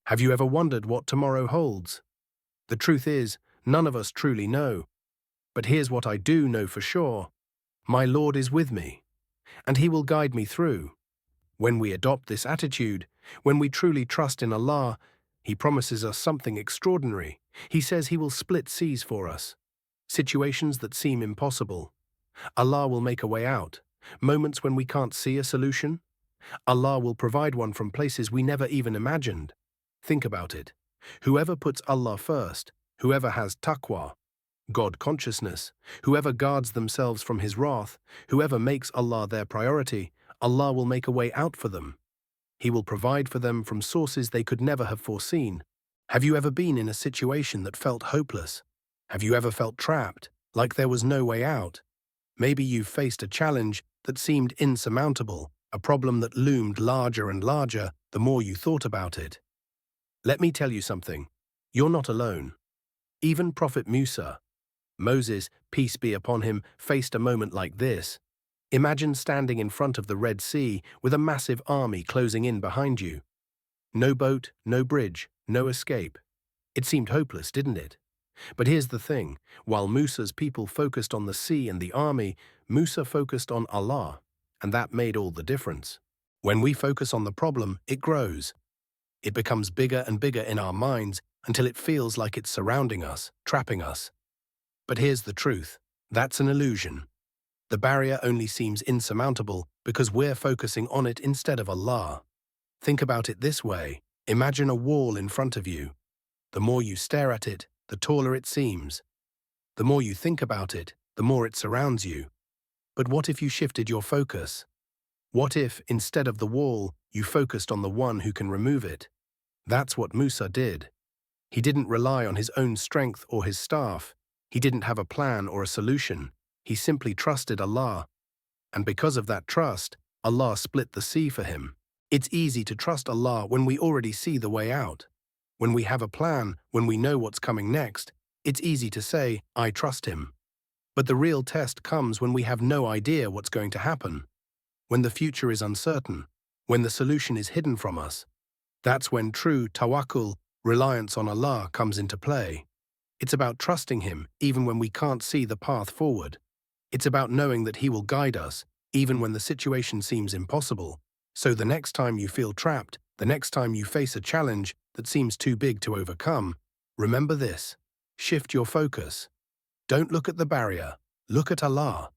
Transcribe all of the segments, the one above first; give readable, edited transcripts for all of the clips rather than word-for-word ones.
Have you ever wondered what tomorrow holds? The truth is, none of us truly know. But here's what I do know for sure. My Lord is with me, and He will guide me through. When we adopt this attitude, when we truly trust in Allah, He promises us something extraordinary. He says He will split seas for us. Situations that seem impossible. Allah will make a way out. Moments when we can't see a solution. Allah will provide one from places we never even imagined. Think about it. Whoever puts Allah first, whoever has taqwa, God consciousness, whoever guards themselves from His wrath, whoever makes Allah their priority, Allah will make a way out for them. He will provide for them from sources they could never have foreseen. Have you ever been in a situation that felt hopeless? Have you ever felt trapped, like there was no way out? Maybe you've faced a challenge that seemed insurmountable, a problem that loomed larger and larger the more you thought about it. Let me tell you something. You're not alone. Even Prophet Musa, Moses, peace be upon him, faced a moment like this. Imagine standing in front of the Red Sea with a massive army closing in behind you. No boat, no bridge, no escape. It seemed hopeless, didn't it? But here's the thing. While Musa's people focused on the sea and the army, Musa focused on Allah, and that made all the difference. When we focus on the problem, it grows. It becomes bigger and bigger in our minds until it feels like it's surrounding us, trapping us. But here's the truth. That's an illusion. The barrier only seems insurmountable because we're focusing on it instead of Allah. Think about it this way. Imagine a wall in front of you. The more you stare at it, the taller it seems. The more you think about it, the more it surrounds you. But what if you shifted your focus? What if, instead of the wall, you focused on the one who can remove it? That's what Musa did. He didn't rely on his own strength or his staff. He didn't have a plan or a solution. He simply trusted Allah. And because of that trust, Allah split the sea for him. It's easy to trust Allah when we already see the way out. When we have a plan, when we know what's coming next, it's easy to say, I trust Him. But the real test comes when we have no idea what's going to happen. When the future is uncertain, when the solution is hidden from us. That's when true tawakkul, reliance on Allah, comes into play. It's about trusting Him even when we can't see the path forward. It's about knowing that He will guide us even when the situation seems impossible. So the next time you feel trapped, the next time you face a challenge that seems too big to overcome, remember this. Shift your focus. Don't look at the barrier. Look at Allah.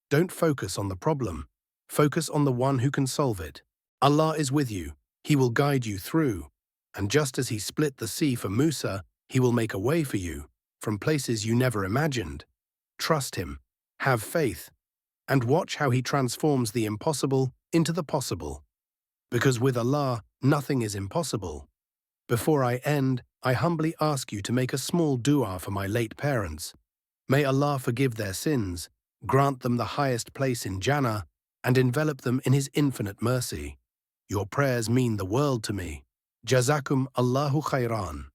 Don't focus on the problem. Focus on the one who can solve it. Allah is with you. He will guide you through. And just as He split the sea for Musa, He will make a way for you from places you never imagined. Trust Him. Have faith. And watch how He transforms the impossible into the possible. Because with Allah, nothing is impossible. Before I end, I humbly ask you to make a small dua for my late parents. May Allah forgive their sins, grant them the highest place in Jannah, and envelop them in His infinite mercy. Your prayers mean the world to me. Jazakum Allahu khairan.